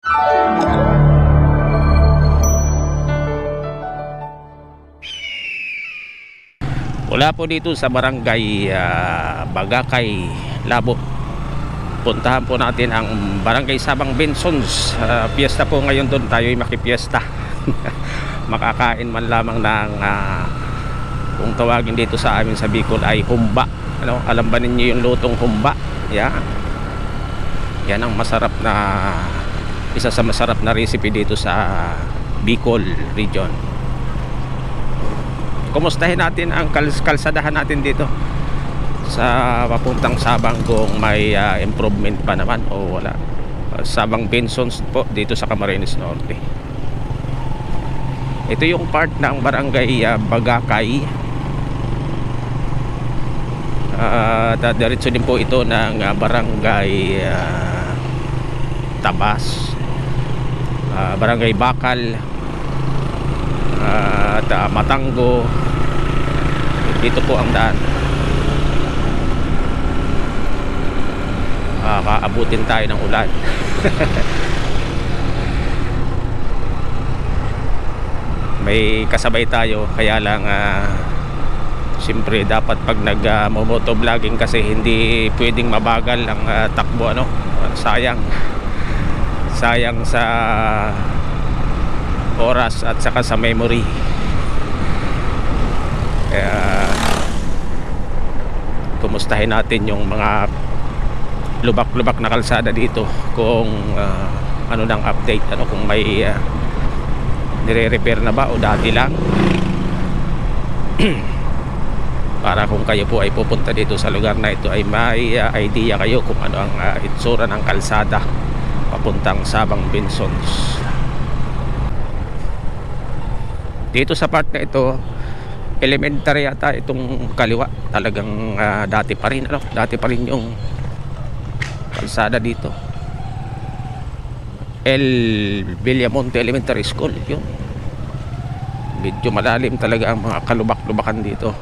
Wala po dito sa barangay Bagakay, Labo. Puntahan po natin ang barangay Sabang Bensons. Piyesta po ngayon doon, tayo'y makipiesta. Makakain man lamang ng kung tawagin dito sa amin sa Bicol ay humba. Ano, alam ba ninyo yung lutong humba? Yan ang masarap na, isa sa masarap na recipe dito sa Bicol region. Kumustahin natin ang kalsadahan natin dito sa papuntang Sabang kung may improvement pa naman o wala. Sabang Bensons po dito sa Camarines Norte. Ito yung part ng barangay Bagakay. Diretso din po ito ng barangay Tabas, barangay Bakal, at Matango. Dito po ang daan. Kaabutin tayo ng ulan. May kasabay tayo, kaya lang siyempre dapat pag nag-motovlogging kasi hindi pwedeng mabagal ang takbo, ano? Sayang sa oras at saka sa memory. Kaya kumustahin natin yung mga lubak-lubak na kalsada dito kung ano nang update, ano, kung may nire-repair na ba o dati lang. Para kung kayo po ay pupunta dito sa lugar na ito ay may idea kayo kung ano ang itsura ng kalsada papuntang Sabang Bensons. Dito sa part na ito, elementary yata itong kaliwa. Talagang dati pa rin, ano? Dati pa rin yung kalsada dito. El Villamonte Elementary School, yun. Medyo malalim talaga ang mga kalubak-lubakan dito.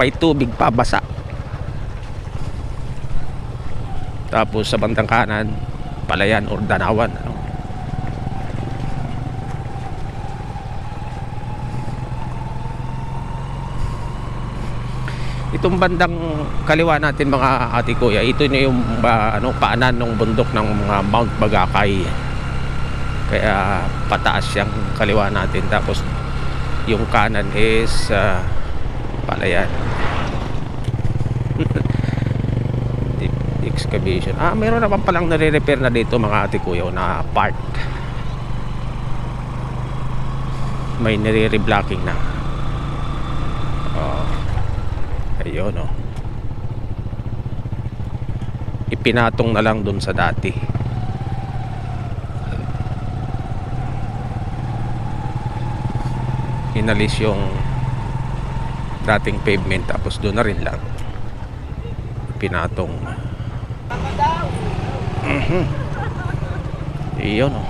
May tubig pa, basa. Tapos sa bandang kanan, palayan or danawan, ano? Itong bandang kaliwa natin mga ate kuya, ito na yung paanan ng bundok ng mga Mount Bagakay. Kaya pataas yung kaliwa natin. Tapos yung kanan is palayan. Deep excavation. Meron naman palang nare-repair na dito mga ate kuya na part. May nare-reblocking na. Ayun, oh. Ipinatong na lang dun sa dati. Inalis yung dating pavement, tapos doon na rin lang pinatong. Iyon, oh.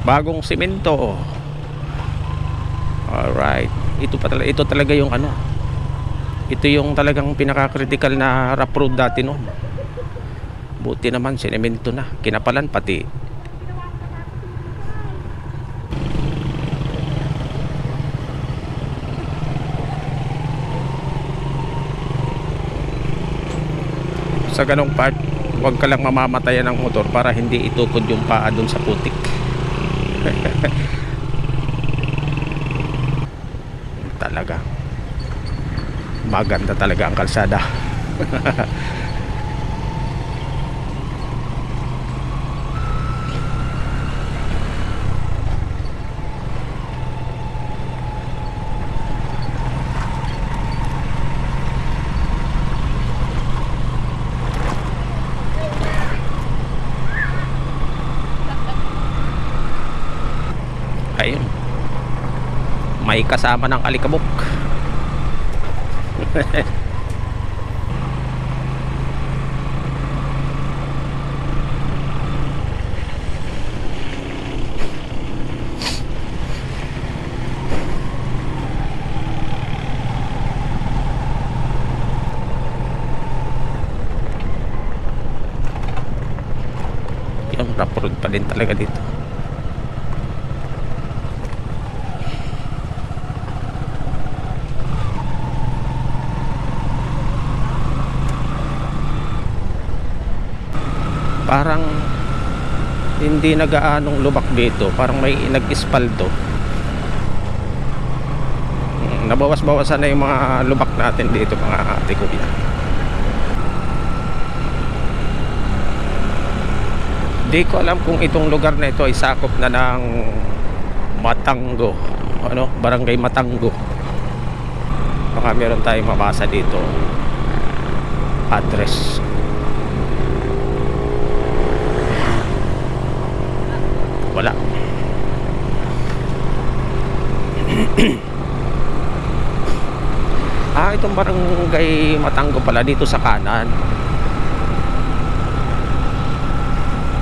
Bagong simento, oh. Alright. Ito talaga yung ano. Ito yung talagang pinaka-critical na rough road dati noon. Buti naman sinemento na, kinapalan pati. Sa ganong part, huwag ka lang mamamatayan ng motor para hindi itukod yung paa dun sa putik. Talaga maganda talaga ang kalsada. Ayun, may kasama ng alikabok. rough road pa din talaga dito. Parang hindi nagaanong lubak dito, parang may nag-ispalto. Nabawas-bawasan na yung mga lubak natin dito mga ate kuya. Di ko alam kung itong lugar na ito ay sakop na ng Matango, ano, Barangay Matango. Baka meron tayong mabasa dito address. Wala. Itong Barangay Matango pala dito sa kanan.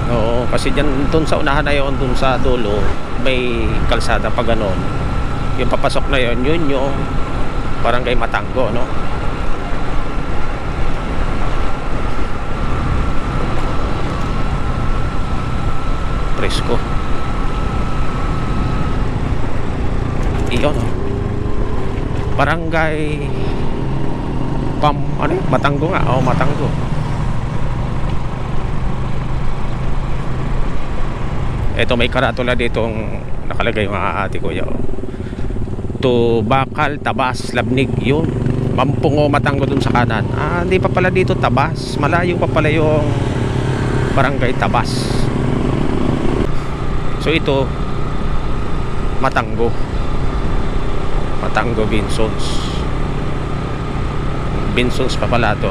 Oo, kasi dyan, dun sa unahan na yun, dun sa dulo may kalsada pa ganon. Yung papasok na yun, yun yung Barangay Matango, no? Presko. Iyon, Barangay Matango nga. Matango. Ito may karatula ditong nakalagay mga ate kuya. To Bakal, Tabas, Labnig, yun. Mampungo, Matango dun sa kanan. Hindi pa pala dito Tabas. Malayo pa pala yung Barangay Tabas. So ito Matango. Matango Vinsons. Vinsons pa pala to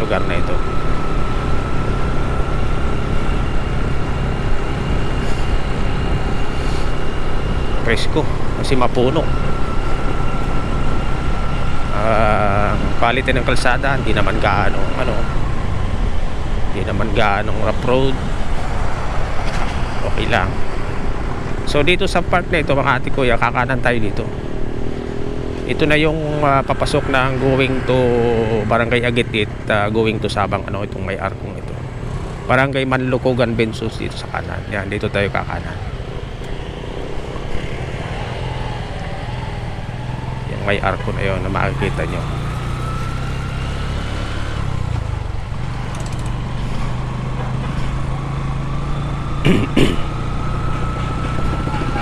lugar na ito. Presko kasi mapuno. Quality ng kalsada hindi naman gaano rough road. Okay lang. So dito sa part na ito mga ate kuya, kakanan tayo dito. Ito na yung papasok ng going to Barangay Agitit, going to Sabang, itong may arkong ito. Barangay Manlukugan, Bensus dito sa kanan. Yan, dito tayo kakanan. Yung may arko na yun na makikita nyo.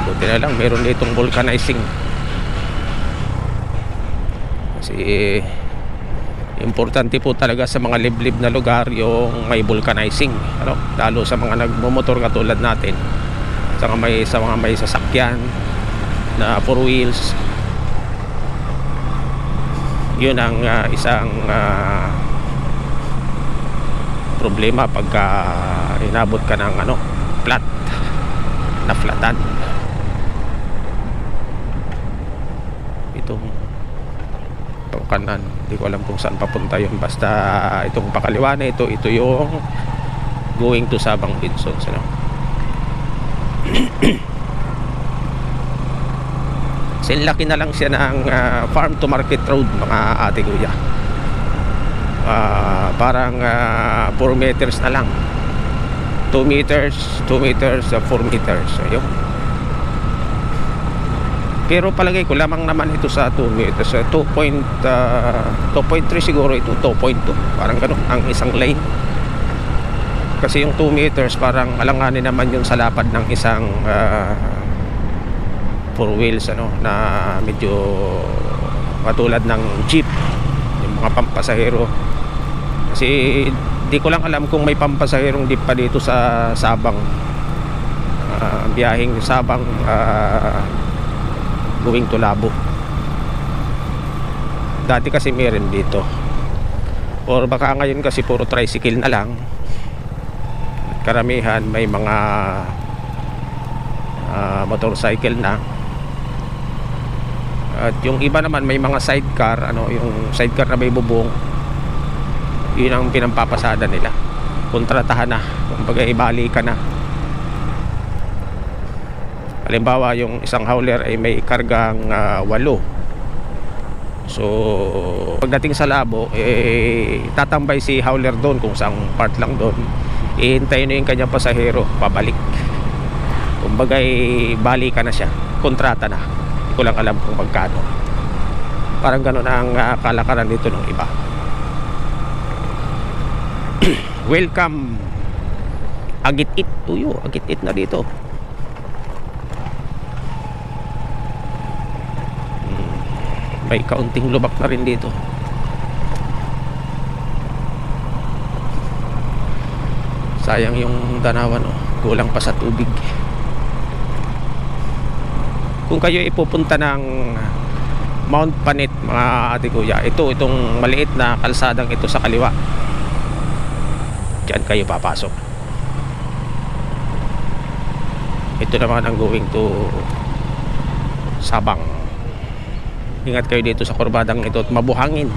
Buti na lang meron ditong vulcanizing. Kasi importante po talaga sa mga liblib na lugar yung may vulcanizing, lalo sa mga nagmumotor katulad natin, sa mga may sasakyan na 4 wheels. Yun ang isang problema pagka inabot ka ng flat na flatan. Itong kanan, hindi ko alam kung saan papunta yun, basta itong pakaliwa na ito yung going to Sabang Vinsons, Sinlaki na lang siya ng farm to market road mga ate kuya. Parang 4 meters na lang, 2 meters, 4 meters. Ayun. Pero palagay ko lamang naman ito sa 2 meters, 2.3 siguro ito, 2.2, parang ganun ang isang lane. Kasi yung 2 meters parang alanganin naman yun sa lapad ng isang 4 wheels na medyo katulad ng jeep, yung mga pampasahero. Kasi di ko lang alam kung may pampasaherong jeep pa dito sa Sabang, biyaheng Sabang going to Labo. Dati kasi meron dito, or baka ngayon kasi puro tricycle na lang. Karamihan may mga motorcycle na. At yung iba naman may mga sidecar, yung sidecar na may bubong. Yun ang pinampapasada nila. Kontratahan na, kumbaga ibali ka na. Halimbawa yung isang hauler ay may kargang 8. So pagdating sa Labo tatambay si hauler doon kung saang part lang doon. ihintayin na yung kanyang pasahero pabalik. Kumbaga bali ka na siya, kontrata na. Hindi ko lang alam kung magkano. Parang gano'n ang kalakaran dito ng iba. Welcome Agit-it. Tuyo, Agit-it na dito. May kaunting lubak na rin dito. Sayang yung Danawan, oh. Kulang pa sa tubig. Kung kayo ipupunta ng Mount Panit, mga ate kuya, itong maliit na kalsadang ito sa kaliwa, diyan kayo papasok. Ito naman ang going to Sabang. Ingat kayo dito sa kurbadang ito at mabuhangin.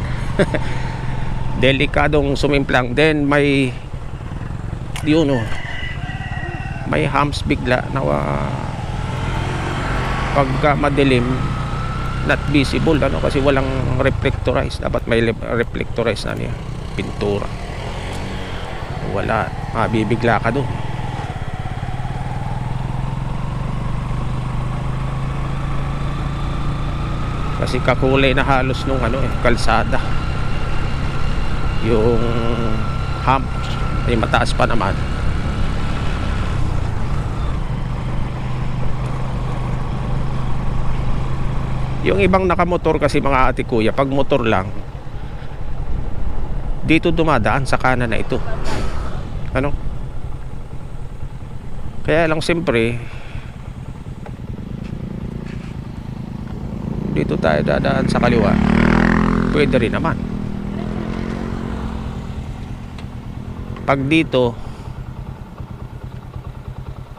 Delikadong sumimplang. Then may yun, oh, may humps bigla na pagka madilim, not visible, ano, kasi walang reflectorize. Dapat may reflectorize na niya pintura. Wala, mabibigla ka doon. Kasi kakulay na halos nung kalsada. Yung humps ay mataas pa naman. Yung ibang nakamotor kasi, mga ate kuya, pag motor lang dito dumadaan sa kanan na ito, ano, kaya lang siyempre dito tayo dadaan sa kaliwa, pwede rin naman. Pag dito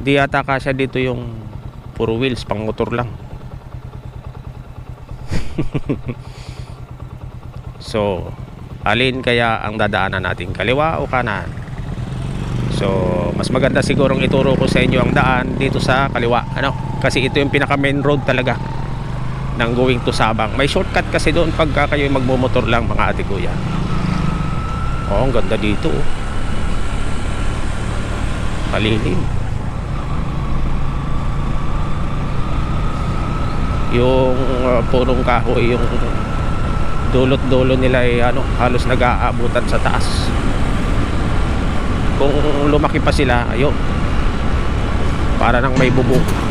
di yata kasya dito yung puro wheels, pang motor lang. So alin kaya ang dadaanan natin, kaliwa o kanan? So mas maganda sigurong ituro ko sa inyo ang daan dito sa kaliwa, ano, kasi ito yung pinaka main road talaga ng going to Sabang. May shortcut kasi doon pagka kayo magmumotor lang, mga ate kuya. Oh, ang ganda dito, oh. Malilim. Yung punong kahoy, yung dulot-dulo nila ay halos nag-aabutan sa taas. Kung lumaki pa sila, ayun, para nang may bubong.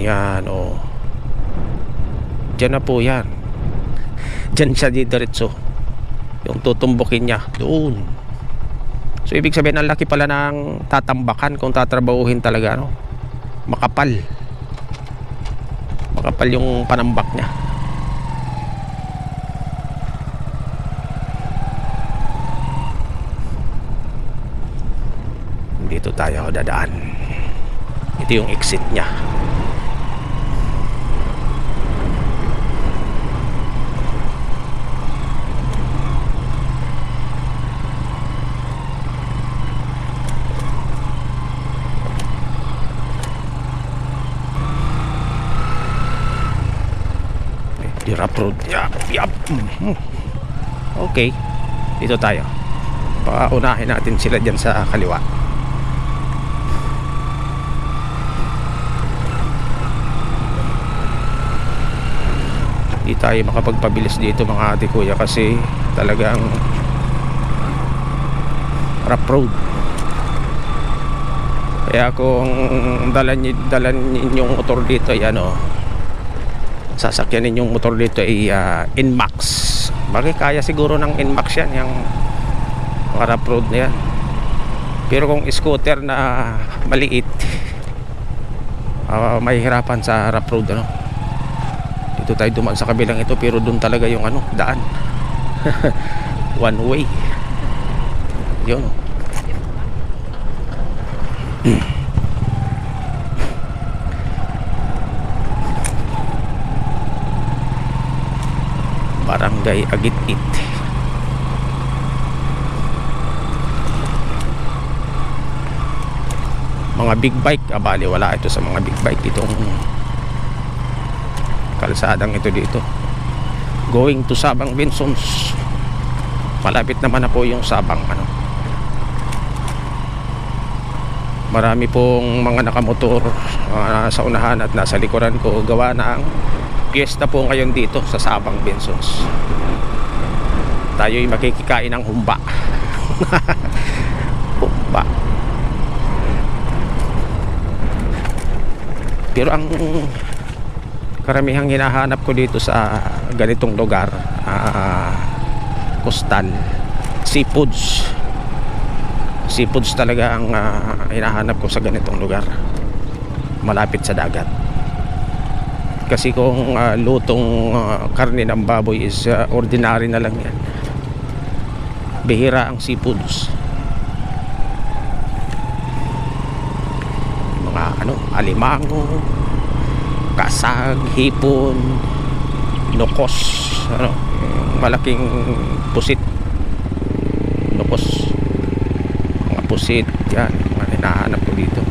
Yan, oh. Diyan na po yan. Diyan siya diretso. Yung tutumbukin niya doon. So ibig sabihin ang laki pala ng tatambakan kung tatrabahuhin talaga, no? Makapal. Makapal yung panambak niya. Dito tayo dadaan. Ito yung exit niya. Dirap road. Yap. Okay. Dito tayo. Paunahin natin sila dyan sa kaliwa. Di tayo makapagpabilis dito mga ate kuya kasi talagang rough road. Kaya kung dalan ninyong motor dito ay sasakyan ninyong motor dito ay Inmax. Bakit kaya siguro ng Inmax yan, yung rough road na yan. Pero kung scooter na maliit, mahihirapan sa rough road, dito tayo dumaan sa kabilang ito, pero doon talaga yung daan. One way. Yun. Barangay Agit-it. Mga big bike, abali wala ito sa mga big bike itong kalsadang ito dito. Going to Sabang Bensons. Malapit naman na po yung Sabang Marami pong mga nakamotor sa unahan at nasa likuran ko. Gawa na ang piyesta po ngayon dito sa Sabang Bensons. Tayo'y makikikain ng humba. Humba. Pero ang karamihang hinahanap ko dito sa ganitong lugar, coastal, seafoods talaga ang hinahanap ko sa ganitong lugar, malapit sa dagat. Kasi kung lutong karne ng baboy is ordinary na lang yan. Bihira ang seafoods. Mga alimango, kasag, hipon, nukos, malaking pusit, nukos, mga pusit, yan, mga hinahanap ko dito.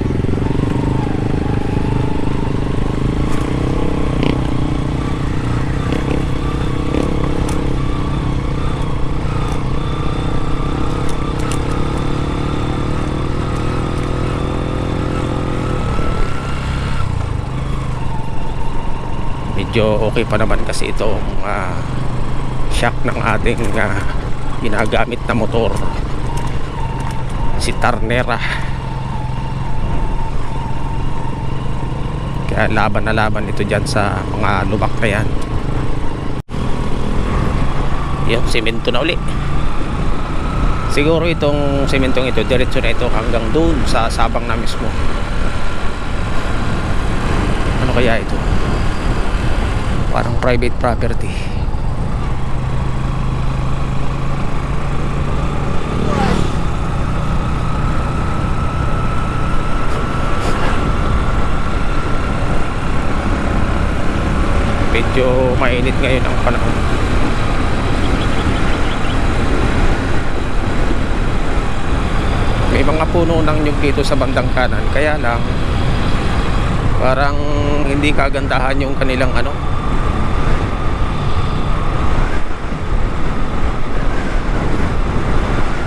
Medyo okay pa naman kasi itong shock ng ating ginagamit na motor, si Ternera. Kaya laban na laban ito dyan sa mga lubak na yan. Yung semento na uli. Siguro itong sementong ito, diretso na ito hanggang doon sa Sabang na mismo. Ano kaya ito? Parang private property. Medyo mainit ngayon ang panahon. May mga puno ng nyug dito sa bandang kanan, kaya lang parang hindi kagandahan yung kanilang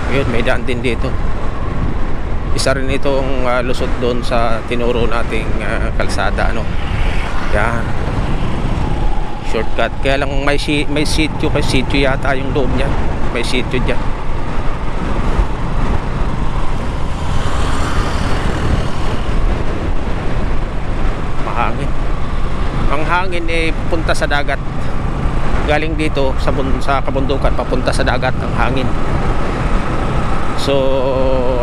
Yun, may daan din dito. Isa rin itong lusot doon sa tinuro nating kalsada, yan, shortcut. Kaya lang may sitio, yata yung loob niya. May sitio dyan. Mahangin. hangin punta sa dagat. Galing dito sa kabundukan papunta sa dagat ang hangin. So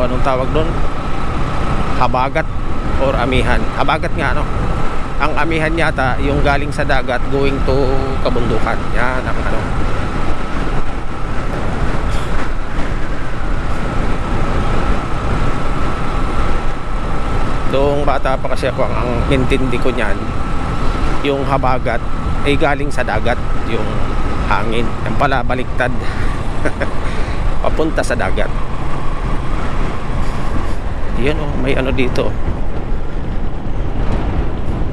anong tawag doon? Habagat or amihan. Habagat nga, no? Ang amihan yata yung galing sa dagat going to kabundukan. Yan ang ano. Doong bata pa kasi ako, ang intindi ko niyan, yung habagat ay galing sa dagat, yung hangin. Yan pala, baliktad. Papunta sa dagat. Yan, oh, may ano dito.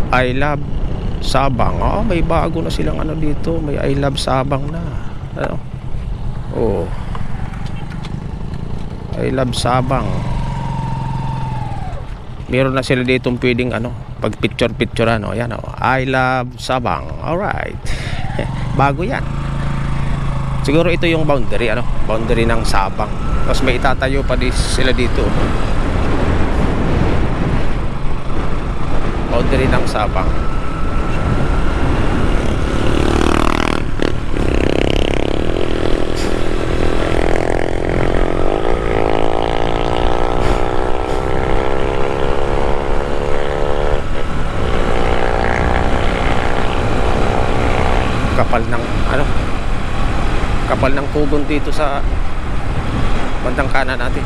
I love Sabang. Oh, may bago na silang ano dito. May I love Sabang na. Ano? Oh. I love Sabang. Meron na sila dito pwedeng ano, pag picture ano, ayan, oh, I love Sabang. Alright. Bago yan. Siguro ito yung boundary, ano, boundary ng Sabang. Tapos may itatayo pa sila dito. Boundary ng Sabang. Kapal ng ano, kapal ng pugon dito sa bandang kanan natin.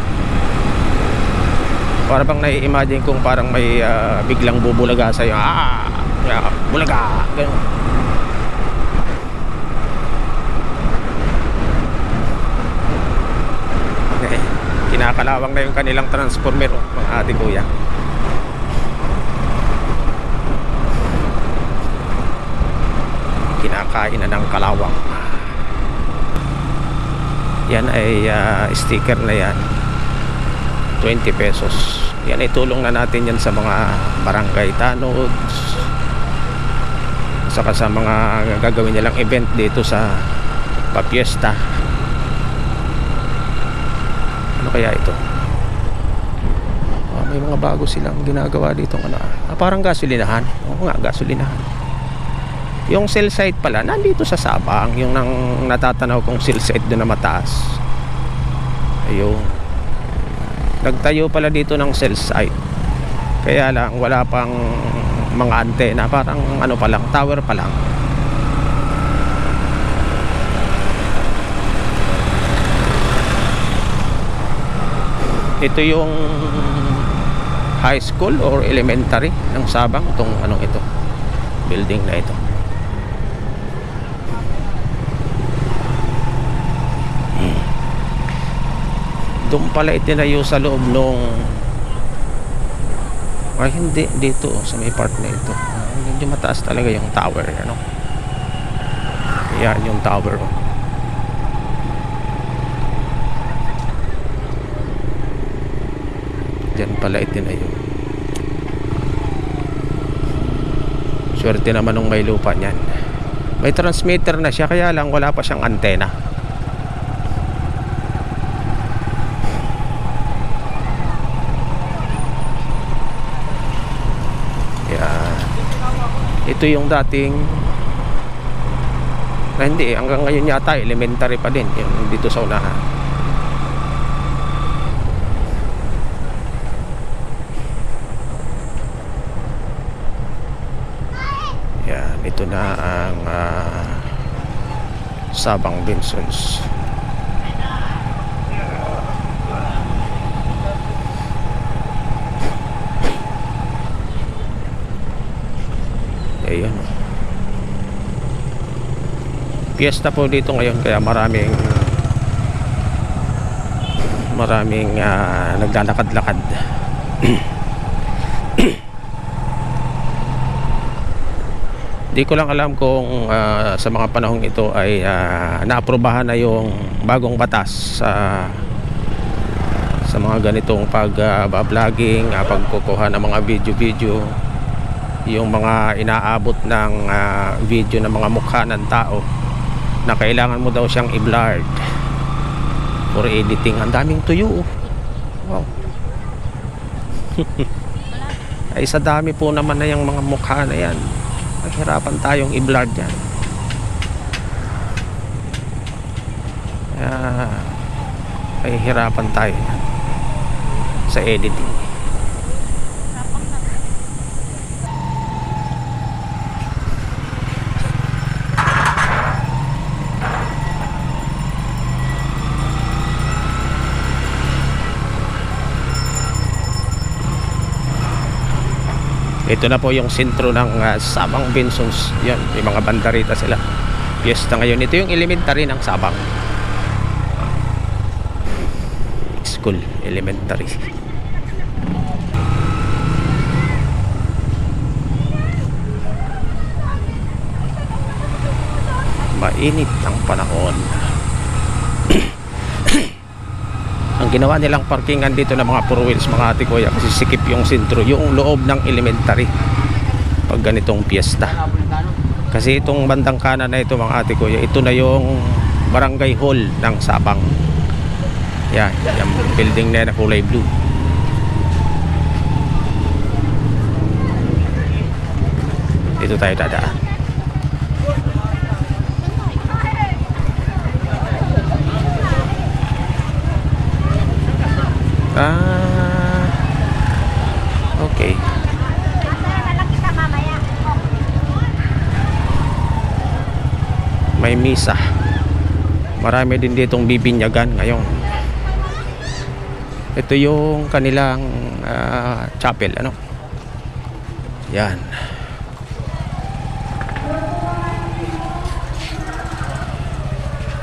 Para bang nai-imagine kong parang may biglang bubulaga sa'yo. Bulaga, gano'n. Kinakalawang na yung kanilang transformer, mga ate kuya. Kinakain na ng kalawang. Yan ay sticker na yan, 20 pesos. Yan ay tulong na natin yan sa mga barangay tanod, saka sa mga gagawin nilang event dito sa papiesta. Ano kaya ito? May mga bago silang ginagawa dito, ano, parang gasolinahan. Oo nga, gasolinahan. Yung cell site pala nandito sa Sabang, yung nang natatanaw kong cell site doon na mataas. Ayun, nagtayo pala dito ng cell site, kaya lang wala pang mga antena, parang ano pa lang, tower pa lang. Ito yung high school or elementary ng Sabang, itong anong ito, building na ito. Doon pala itinayo sa loob nung hindi, dito sa may part na ito. Medyo mataas talaga yung tower, ano. Yan yung tower. Diyan pala itinayo. Swerte naman nung may lupa niyan. May transmitter na siya, kaya lang wala pa siyang antena. Ito yung dating hindi, hanggang ngayon yata elementary pa din yung dito sa unahan. Yan, ito na ang Sabang Bensons. Ayan. Piyesta po dito ngayon, kaya maraming naglalakad-lakad. Di ko lang alam kung sa mga panahong ito ay naaprubahan na yung bagong batas sa mga ganitong pag-vlogging, pagkukuha ng mga video-video, yung mga inaabot ng video ng mga mukha ng tao na kailangan mo daw siyang i-blurred for editing. Ang daming tuyo. Wow. Ay sa dami po naman na yung mga mukha na yan, Naghirapan tayong i-blur dyan. Hirapan tayo yan sa editing. Ito na po yung sentro ng Sabang Bensons. Yan, may mga bandarita sila. Fiesta ngayon. Ito yung elementary ng Sabang. School, elementary. Mainit ang panahon. Ang ginawa nilang parkingan dito ng mga 4 wheels, mga ate kuya, kasi sikip yung sentro, yung loob ng elementary pag ganitong piyesta. Kasi itong bandang kanan na ito, mga ate kuya, ito na yung barangay hall ng Sabang. Yan, yung building na yan na kulay blue. Dito tayo dadaan. Okay. May misa. Marami din ditong bibinyagan ngayon. Ito yung kanilang chapel, ano? Yan.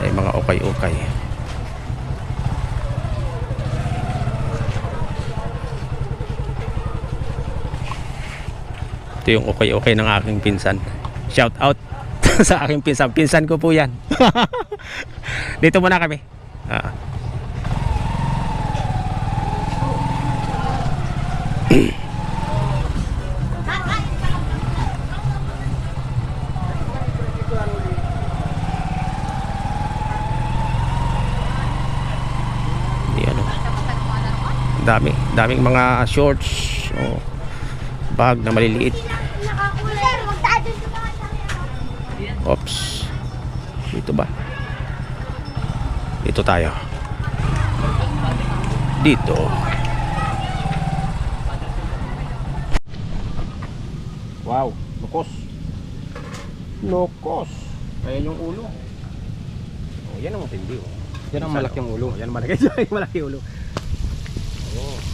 Ay mga ukay-ukay. Ito yung okay ng aking pinsan. Shout out sa aking pinsan. Pinsan ko po yan. Dito muna kami. Daming mga shorts, bag na maliliit. Oops. Dito ba? Dito tayo. Dito. Wow, nukos. Nukos. Ayan yung ulo. Oh, yan ang matindi. Yan ang malaking ulo. Yan ang malaki. Yan ang malaki ulo. Oh.